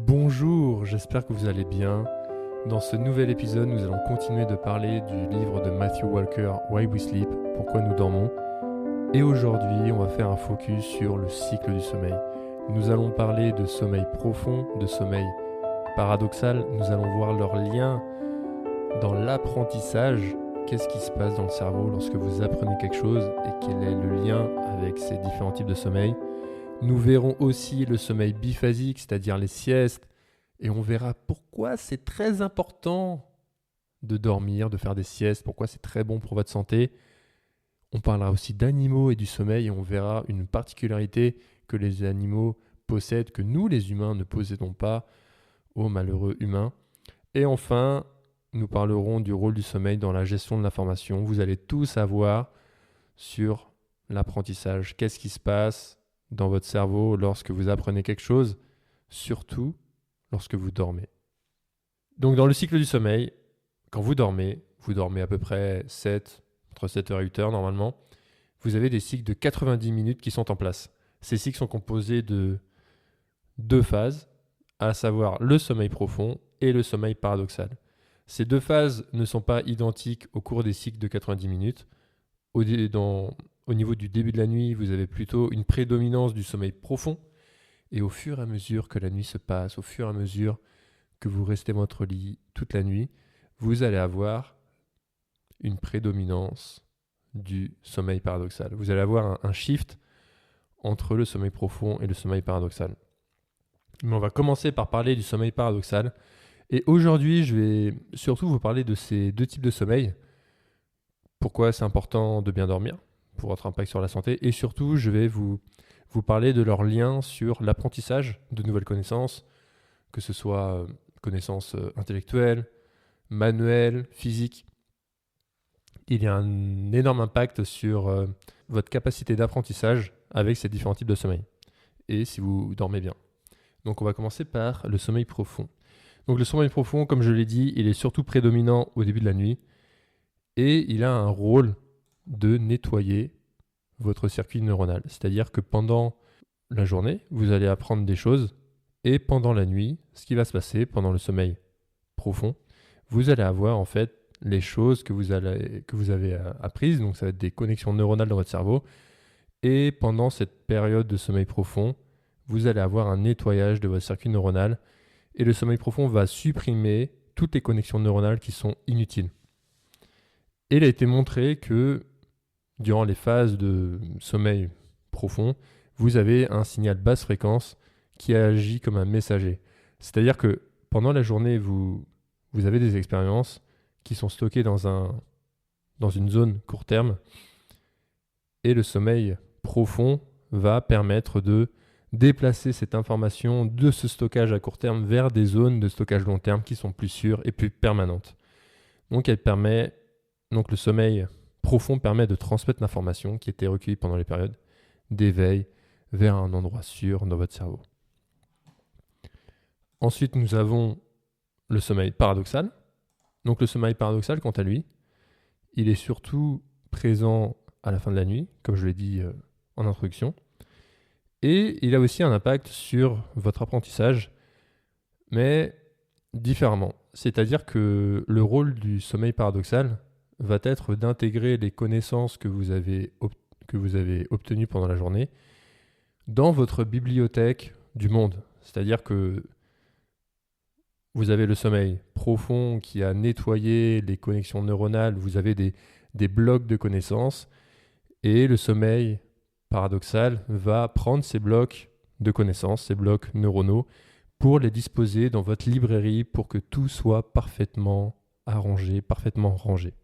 Bonjour, j'espère que vous allez bien. Dans ce nouvel épisode, nous allons continuer de parler du livre de Matthew Walker, Why We Sleep, Pourquoi nous dormons. Et aujourd'hui, on va faire un focus sur le cycle du sommeil. Nous allons parler de sommeil profond, de sommeil paradoxal. Nous allons voir leur lien dans l'apprentissage. Qu'est-ce qui se passe dans le cerveau lorsque vous apprenez quelque chose et quel est le lien avec ces différents types de sommeil. Nous verrons aussi le sommeil biphasique, c'est-à-dire les siestes, et on verra pourquoi c'est très important de dormir, de faire des siestes, pourquoi c'est très bon pour votre santé. On parlera aussi d'animaux et du sommeil, et on verra une particularité que les animaux possèdent, que nous les humains ne possédons pas aux malheureux humains. Et enfin, nous parlerons du rôle du sommeil dans la gestion de l'information. Vous allez tout savoir sur l'apprentissage, qu'est-ce qui se passe dans votre cerveau lorsque vous apprenez quelque chose, surtout lorsque vous dormez. Donc dans le cycle du sommeil, quand vous dormez à peu près entre 7 heures et 8 heures normalement, vous avez des cycles de 90 minutes qui sont en place. Ces cycles sont composés de deux phases, à savoir le sommeil profond et le sommeil paradoxal. Ces deux phases ne sont pas identiques au cours des cycles de 90 minutes. Au niveau du début de la nuit, vous avez plutôt une prédominance du sommeil profond. Et au fur et à mesure que la nuit se passe, au fur et à mesure que vous restez dans votre lit toute la nuit, vous allez avoir une prédominance du sommeil paradoxal. Vous allez avoir un shift entre le sommeil profond et le sommeil paradoxal. Mais on va commencer par parler du sommeil paradoxal. Et aujourd'hui, je vais surtout vous parler de ces deux types de sommeil. Pourquoi c'est important de bien dormir pour votre impact sur la santé. Et surtout, je vais vous parler de leur lien sur l'apprentissage de nouvelles connaissances, que ce soit connaissances intellectuelles, manuelles, physiques. Il y a un énorme impact sur votre capacité d'apprentissage avec ces différents types de sommeil. Et si vous dormez bien. Donc on va commencer par le sommeil profond. Donc le sommeil profond, comme je l'ai dit, il est surtout prédominant au début de la nuit. Et il a un rôle de nettoyer votre circuit neuronal. C'est-à-dire que pendant la journée, vous allez apprendre des choses et pendant la nuit, ce qui va se passer pendant le sommeil profond, vous allez avoir en fait les choses que vous avez apprises, donc ça va être des connexions neuronales dans votre cerveau et pendant cette période de sommeil profond, vous allez avoir un nettoyage de votre circuit neuronal et le sommeil profond va supprimer toutes les connexions neuronales qui sont inutiles. Et il a été montré que durant les phases de sommeil profond, vous avez un signal basse fréquence qui agit comme un messager. C'est-à-dire que pendant la journée, vous avez des expériences qui sont stockées dans une zone court terme et le sommeil profond va permettre de déplacer cette information de ce stockage à court terme vers des zones de stockage long terme qui sont plus sûres et plus permanentes. Donc le sommeil profond permet de transmettre l'information qui était recueillie pendant les périodes d'éveil vers un endroit sûr dans votre cerveau. Ensuite, nous avons le sommeil paradoxal. Donc le sommeil paradoxal, quant à lui, il est surtout présent à la fin de la nuit, comme je l'ai dit en introduction. Et il a aussi un impact sur votre apprentissage, mais différemment. C'est-à-dire que le rôle du sommeil paradoxal va être d'intégrer les connaissances que vous avez obtenues pendant la journée dans votre bibliothèque du monde. C'est-à-dire que vous avez le sommeil profond qui a nettoyé les connexions neuronales, vous avez des blocs de connaissances, et le sommeil paradoxal va prendre ces blocs de connaissances, ces blocs neuronaux, pour les disposer dans votre librairie pour que tout soit parfaitement arrangé, parfaitement rangé.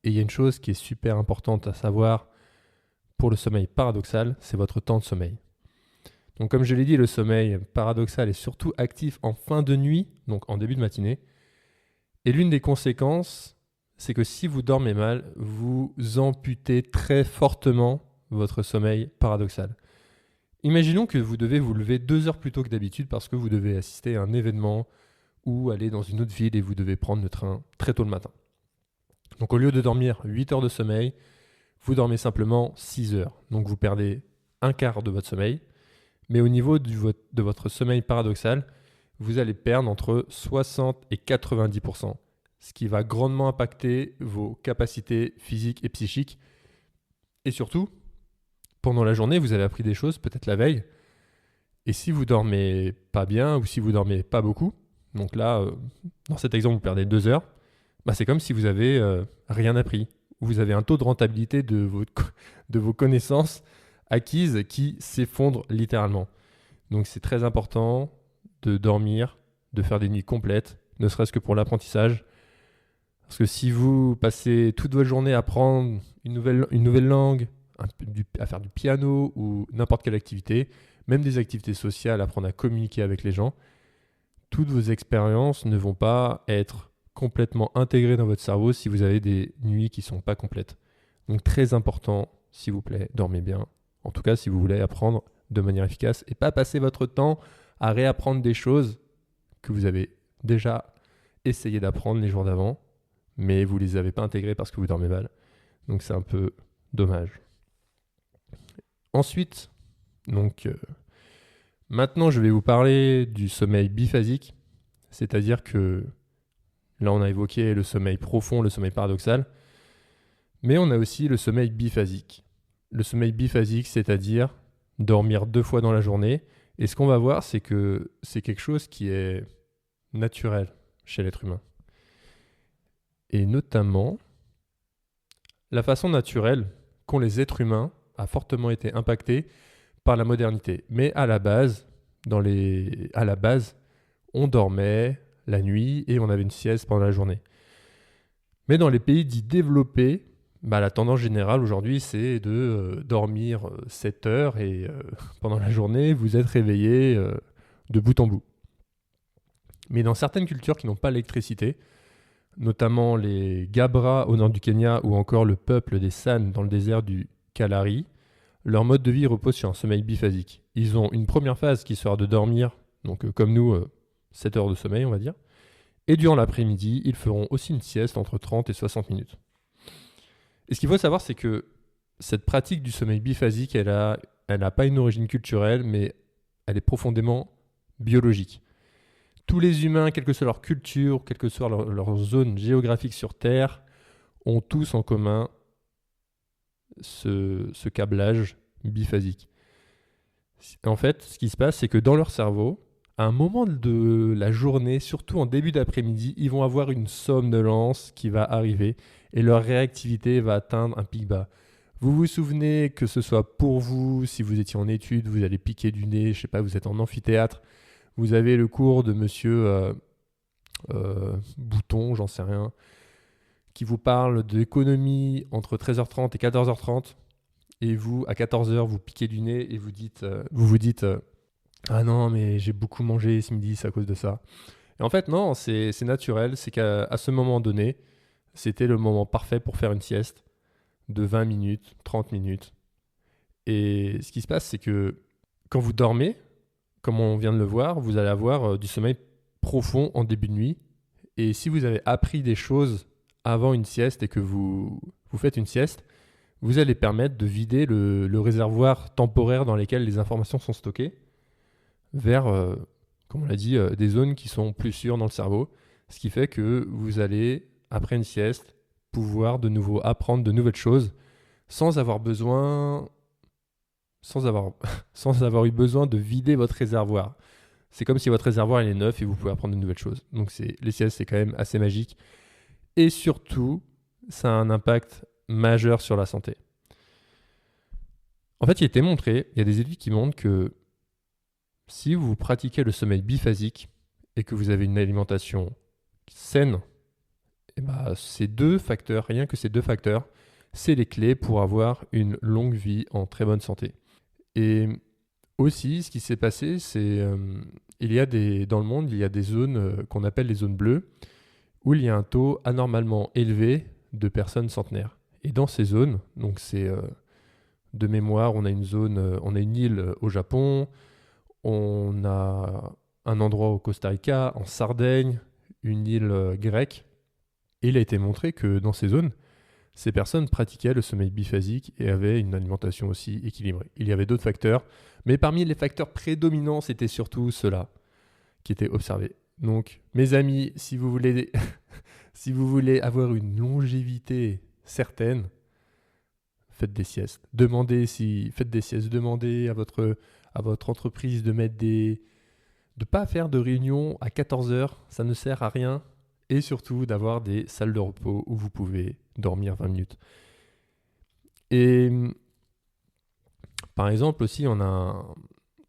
Et il y a une chose qui est super importante à savoir pour le sommeil paradoxal, c'est votre temps de sommeil. Donc comme je l'ai dit, le sommeil paradoxal est surtout actif en fin de nuit, donc en début de matinée. Et l'une des conséquences, c'est que si vous dormez mal, vous amputez très fortement votre sommeil paradoxal. Imaginons que vous devez vous lever 2 heures plus tôt que d'habitude parce que vous devez assister à un événement ou aller dans une autre ville et vous devez prendre le train très tôt le matin. Donc au lieu de dormir 8 heures de sommeil, vous dormez simplement 6 heures. Donc vous perdez un quart de votre sommeil, Mais au niveau de votre sommeil paradoxal, vous allez perdre entre 60 et 90%, ce qui va grandement impacter vos capacités physiques et psychiques. Et surtout, pendant la journée, vous avez appris des choses, peut-être la veille, et si vous dormez pas bien ou si vous dormez pas beaucoup, donc là, dans cet exemple, vous perdez 2 heures, bah c'est comme si vous avez rien appris. Vous avez un taux de rentabilité de vos connaissances acquises qui s'effondre littéralement. Donc c'est très important de dormir, de faire des nuits complètes, ne serait-ce que pour l'apprentissage. Parce que si vous passez toute votre journée à apprendre une nouvelle langue, à faire du piano ou n'importe quelle activité, même des activités sociales, apprendre à communiquer avec les gens, toutes vos expériences ne vont pas être complètement intégrées dans votre cerveau si vous avez des nuits qui ne sont pas complètes. Donc très important, s'il vous plaît, dormez bien. En tout cas, si vous voulez apprendre de manière efficace et pas passer votre temps à réapprendre des choses que vous avez déjà essayé d'apprendre les jours d'avant, mais vous ne les avez pas intégrées parce que vous dormez mal. Donc c'est un peu dommage. Ensuite, maintenant je vais vous parler du sommeil biphasique, c'est-à-dire que là on a évoqué le sommeil profond, le sommeil paradoxal, mais on a aussi le sommeil biphasique. Le sommeil biphasique, c'est-à-dire dormir 2 fois dans la journée. Et ce qu'on va voir, c'est que c'est quelque chose qui est naturel chez l'être humain. Et notamment, la façon naturelle qu'ont les êtres humains a fortement été impactée par la modernité. Mais à la base, on dormait la nuit et on avait une sieste pendant la journée. Mais dans les pays dits développés, la tendance générale aujourd'hui, c'est de dormir 7 heures et pendant la journée, vous êtes réveillé de bout en bout. Mais dans certaines cultures qui n'ont pas l'électricité, notamment les Gabra au nord du Kenya ou encore le peuple des San dans le désert du Kalahari, leur mode de vie repose sur un sommeil biphasique. Ils ont une première phase qui sera de dormir, donc comme nous, 7 heures de sommeil on va dire, et durant l'après-midi, ils feront aussi une sieste entre 30 et 60 minutes. Et ce qu'il faut savoir, c'est que cette pratique du sommeil biphasique, elle n'a pas une origine culturelle, mais elle est profondément biologique. Tous les humains, quelle que soit leur culture, quelle que soit leur zone géographique sur Terre, ont tous en commun ce câblage biphasique. En fait, ce qui se passe, c'est que dans leur cerveau, à un moment de la journée, surtout en début d'après-midi, ils vont avoir une somnolence qui va arriver et leur réactivité va atteindre un pic bas. Vous vous souvenez que ce soit pour vous, si vous étiez en études, vous allez piquer du nez, je sais pas, vous êtes en amphithéâtre, vous avez le cours de monsieur Bouton, j'en sais rien, qui vous parle d'économie entre 13h30 et 14h30, et vous, à 14h, vous piquez du nez et vous vous dites ah non, mais j'ai beaucoup mangé ce midi, c'est à cause de ça. Et en fait, non, c'est naturel, c'est qu'à ce moment donné, c'était le moment parfait pour faire une sieste de 20 minutes, 30 minutes. Et ce qui se passe, c'est que quand vous dormez, comme on vient de le voir, vous allez avoir du sommeil profond en début de nuit. Et si vous avez appris des choses avant une sieste et que vous faites une sieste, vous allez permettre de vider le réservoir temporaire dans lequel les informations sont stockées vers, comme on l'a dit, des zones qui sont plus sûres dans le cerveau. Ce qui fait que vous allez, après une sieste, pouvoir de nouveau apprendre de nouvelles choses sans avoir eu besoin de vider votre réservoir. C'est comme si votre réservoir il est neuf et vous pouvez apprendre de nouvelles choses. Donc les siestes, c'est quand même assez magique. Et surtout, ça a un impact majeur sur la santé. En fait, il a été montré, il y a des études qui montrent que si vous pratiquez le sommeil biphasique et que vous avez une alimentation saine, ces 2 facteurs, rien que ces 2 facteurs, c'est les clés pour avoir une longue vie en très bonne santé. Et aussi, ce qui s'est passé, c'est dans le monde, il y a des zones qu'on appelle les zones bleues, où il y a un taux anormalement élevé de personnes centenaires. Et dans ces zones, donc c'est de mémoire, on a une île au Japon, on a un endroit au Costa Rica, en Sardaigne, une île grecque. Et il a été montré que dans ces zones, ces personnes pratiquaient le sommeil biphasique et avaient une alimentation aussi équilibrée. Il y avait d'autres facteurs, mais parmi les facteurs prédominants, c'était surtout ceux-là qui étaient observés. Donc, mes amis, si vous voulez, si vous voulez avoir une longévité certaine, faites des siestes. Faites des siestes. Demandez à votre entreprise de pas faire de réunion à 14 heures, ça ne sert à rien. Et surtout d'avoir des salles de repos où vous pouvez dormir 20 minutes. Et par exemple aussi,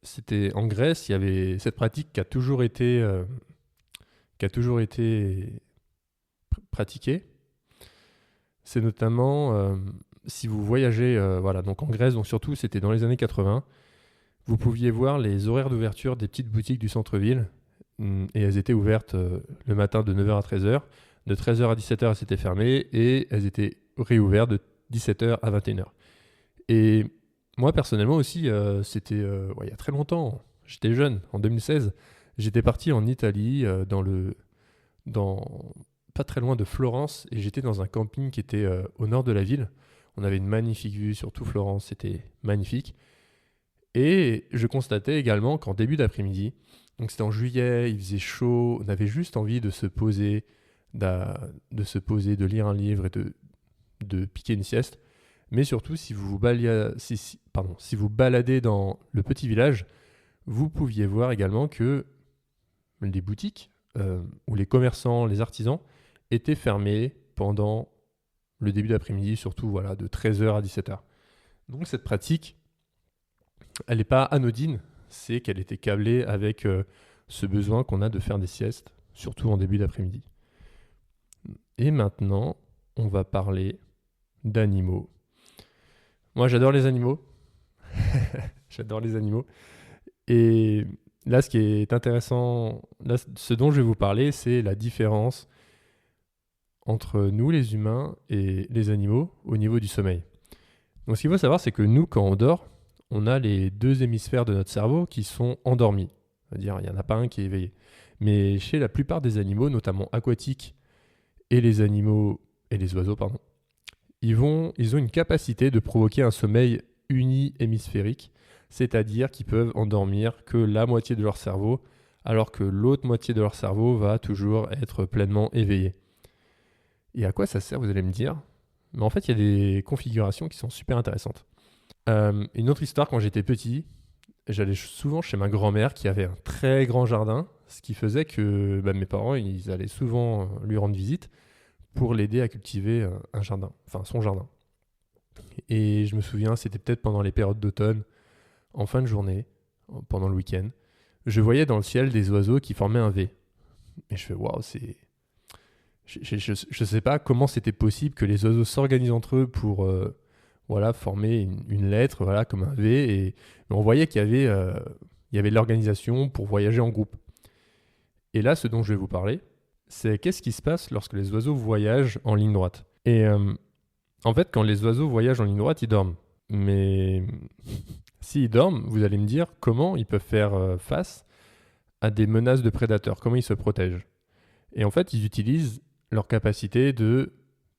c'était en Grèce, il y avait cette pratique qui a toujours été pratiquée. C'est notamment si vous voyagez, donc en Grèce, donc surtout c'était dans les années 80, vous pouviez voir les horaires d'ouverture des petites boutiques du centre-ville. Et elles étaient ouvertes le matin de 9h à 13h. De 13h à 17h, elles s'étaient fermées et elles étaient réouvertes de 17h à 21h. Et moi, personnellement aussi, c'était il y a très longtemps. J'étais jeune, en 2016. J'étais parti en Italie, pas très loin de Florence, et j'étais dans un camping qui était au nord de la ville. On avait une magnifique vue sur tout Florence, c'était magnifique. Et je constatais également qu'en début d'après-midi, donc c'était en juillet, il faisait chaud, on avait juste envie de se poser, de lire un livre et de piquer une sieste. Mais surtout, si vous baladez dans le petit village, vous pouviez voir également que les boutiques ou les commerçants, les artisans étaient fermés pendant le début d'après-midi, surtout de 13h à 17h. Donc cette pratique, elle n'est pas anodine. C'est qu'elle était câblée avec ce besoin qu'on a de faire des siestes, surtout en début d'après-midi. Et maintenant, on va parler d'animaux. Moi, j'adore les animaux. J'adore les animaux. Et là, ce qui est intéressant, ce dont je vais vous parler, c'est la différence entre nous, les humains, et les animaux au niveau du sommeil. Donc, ce qu'il faut savoir, c'est que nous, quand on dort, on a les deux hémisphères de notre cerveau qui sont endormis. C'est-à-dire, il n'y en a pas un qui est éveillé. Mais chez la plupart des animaux, notamment aquatiques, et les oiseaux, ils ont une capacité de provoquer un sommeil uni-hémisphérique, c'est-à-dire qu'ils peuvent endormir que la moitié de leur cerveau, alors que l'autre moitié de leur cerveau va toujours être pleinement éveillée. Et à quoi ça sert, vous allez me dire ? Mais en fait, il y a des configurations qui sont super intéressantes. Une autre histoire, quand j'étais petit, j'allais souvent chez ma grand-mère qui avait un très grand jardin, ce qui faisait que mes parents, ils allaient souvent lui rendre visite pour l'aider à cultiver son jardin. Et je me souviens, c'était peut-être pendant les périodes d'automne, en fin de journée, pendant le week-end, je voyais dans le ciel des oiseaux qui formaient un V. Et je fais, waouh, c'est... Je sais pas comment c'était possible que les oiseaux s'organisent entre eux pour... former une lettre, comme un V. Et on voyait qu'il y avait de l'organisation pour voyager en groupe. Et là, ce dont je vais vous parler, c'est qu'est-ce qui se passe lorsque les oiseaux voyagent en ligne droite. Et en fait, quand les oiseaux voyagent en ligne droite, ils dorment. Mais s'ils dorment, vous allez me dire comment ils peuvent faire face à des menaces de prédateurs, comment ils se protègent. Et en fait, ils utilisent leur capacité de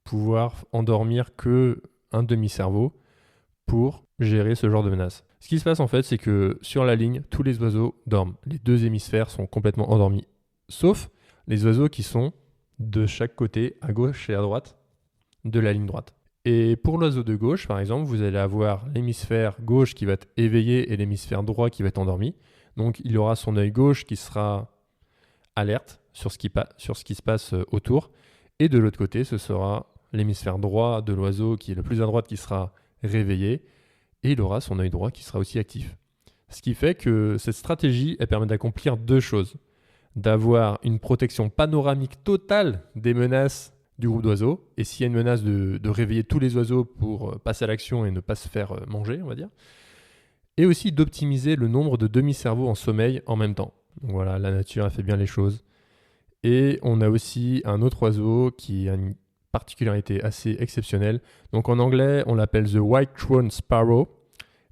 pouvoir endormir que un demi-cerveau pour gérer ce genre de menace. Ce qui se passe en fait, c'est que sur la ligne, tous les oiseaux dorment. Les deux hémisphères sont complètement endormis, sauf les oiseaux qui sont de chaque côté, à gauche et à droite, de la ligne droite. Et pour l'oiseau de gauche, par exemple, vous allez avoir l'hémisphère gauche qui va être éveillé et l'hémisphère droit qui va être endormi. Donc il aura son œil gauche qui sera alerte sur ce qui se passe autour. Et de l'autre côté, ce sera l'hémisphère droit de l'oiseau qui est le plus à droite qui sera réveillé. Et il aura son œil droit qui sera aussi actif. Ce qui fait que cette stratégie, elle permet d'accomplir deux choses. D'avoir une protection panoramique totale des menaces du groupe d'oiseaux. Et s'il y a une menace de réveiller tous les oiseaux pour passer à l'action et ne pas se faire manger, on va dire. Et aussi d'optimiser le nombre de demi-cerveaux en sommeil en même temps. Donc voilà, la nature a fait bien les choses. Et on a aussi un autre oiseau qui a une particularité assez exceptionnelle. Donc en anglais, on l'appelle the white-throat sparrow.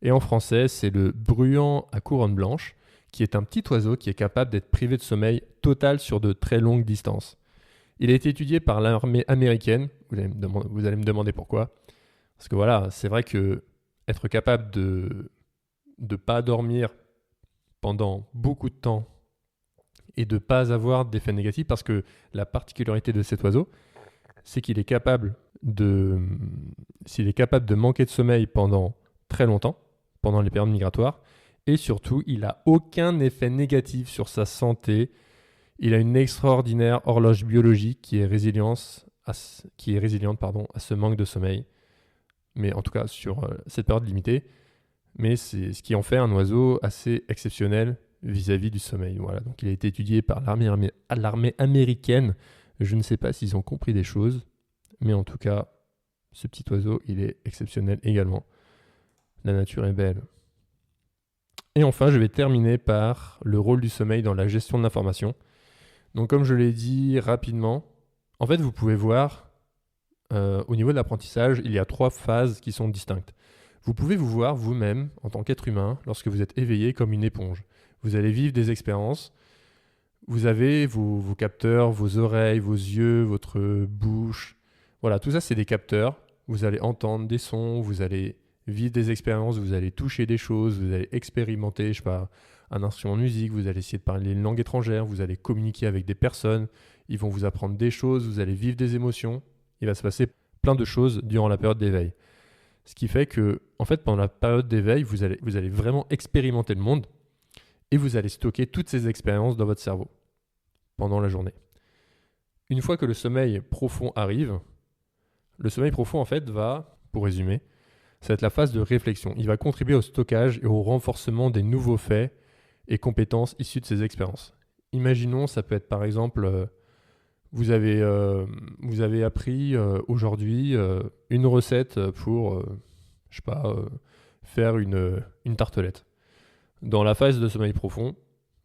Et en français, c'est le bruant à couronne blanche, qui est un petit oiseau qui est capable d'être privé de sommeil total sur de très longues distances. Il a été étudié par l'armée américaine Vous allez me demander pourquoi. Parce que voilà, c'est vrai que être capable de ne pas dormir pendant beaucoup de temps et de ne pas avoir d'effets négatifs, parce que la particularité de cet oiseau, c'est qu'il est capable s'il est capable de manquer de sommeil pendant très longtemps, pendant les périodes migratoires, et surtout, il n'a aucun effet négatif sur sa santé. Il a une extraordinaire horloge biologique qui est résiliente à ce manque de sommeil, mais en tout cas sur cette période limitée. Mais c'est ce qui en fait un oiseau assez exceptionnel vis-à-vis du sommeil. Voilà, donc il a été étudié par l'armée américaine. Je ne sais pas s'ils ont compris des choses, mais en tout cas, ce petit oiseau, il est exceptionnel également. La nature est belle. Et enfin, je vais terminer par le rôle du sommeil dans la gestion de l'information. Donc comme je l'ai dit rapidement, en fait, vous pouvez voir, au niveau de l'apprentissage, il y a 3 phases qui sont distinctes. Vous pouvez vous voir vous-même, en tant qu'être humain, lorsque vous êtes éveillé comme une éponge. Vous allez vivre des expériences. Vous avez vos capteurs, vos oreilles, vos yeux, votre bouche. Voilà, tout ça, c'est des capteurs. Vous allez entendre des sons, vous allez vivre des expériences, vous allez toucher des choses, vous allez expérimenter, je sais pas, un instrument de musique, vous allez essayer de parler une langue étrangère, vous allez communiquer avec des personnes, ils vont vous apprendre des choses, vous allez vivre des émotions. Il va se passer plein de choses durant la période d'éveil. Ce qui fait que, en fait, pendant la période d'éveil, vous allez vraiment expérimenter le monde et vous allez stocker toutes ces expériences dans votre cerveau pendant la journée. Une fois que le sommeil profond arrive, le sommeil profond, en fait, va, pour résumer, ça va être la phase de réflexion. Il va contribuer au stockage et au renforcement des nouveaux faits et compétences issues de ces expériences. Imaginons, ça peut être par exemple, vous avez appris aujourd'hui une recette pour, faire une tartelette. Dans la phase de sommeil profond,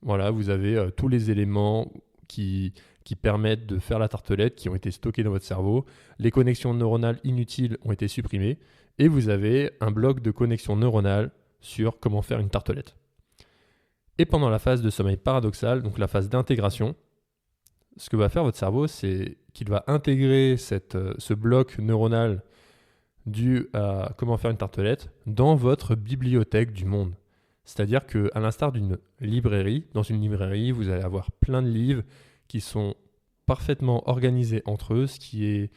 voilà, vous avez tous les éléments qui permettent de faire la tartelette qui ont été stockés dans votre cerveau. Les connexions neuronales inutiles ont été supprimées et vous avez un bloc de connexions neuronales sur comment faire une tartelette. Et pendant la phase de sommeil paradoxal, donc la phase d'intégration, ce que va faire votre cerveau, c'est qu'il va intégrer ce bloc neuronal dû à comment faire une tartelette dans votre bibliothèque du monde. C'est-à-dire qu'à l'instar d'une librairie, dans une librairie, vous allez avoir plein de livres qui sont parfaitement organisés entre eux, ce qui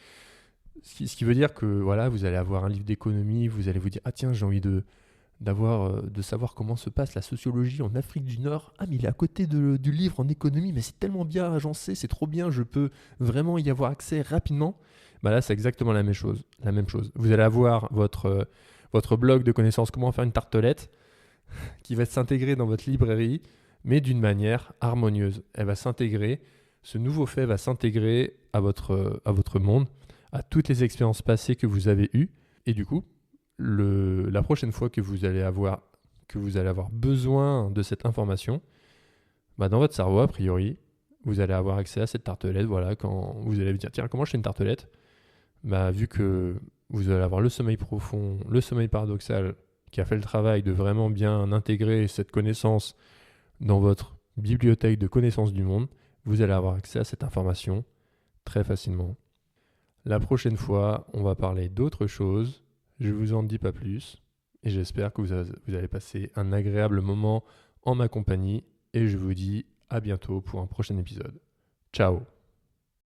veut dire que voilà, vous allez avoir un livre d'économie, vous allez vous dire « Ah tiens, j'ai envie de savoir comment se passe la sociologie en Afrique du Nord. Ah, mais il est à côté du livre en économie, mais c'est tellement bien agencé, c'est trop bien, je peux vraiment y avoir accès rapidement. » Bah là, c'est exactement la même chose. Vous allez avoir votre blog de connaissances comment faire une tartelette qui va s'intégrer dans votre librairie, mais d'une manière harmonieuse. Ce nouveau fait va s'intégrer à votre monde, à toutes les expériences passées que vous avez eues, et du coup, la prochaine fois que vous allez avoir besoin de cette information, bah dans votre cerveau, a priori, vous allez avoir accès à cette tartelette. Voilà, quand vous allez vous dire, tiens, comment je fais une tartelette ? Bah, vu que vous allez avoir le sommeil profond, le sommeil paradoxal, qui a fait le travail de vraiment bien intégrer cette connaissance dans votre bibliothèque de connaissances du monde, vous allez avoir accès à cette information très facilement. La prochaine fois, on va parler d'autre chose. Je ne vous en dis pas plus et j'espère que vous allez passer un agréable moment en ma compagnie et je vous dis à bientôt pour un prochain épisode. Ciao!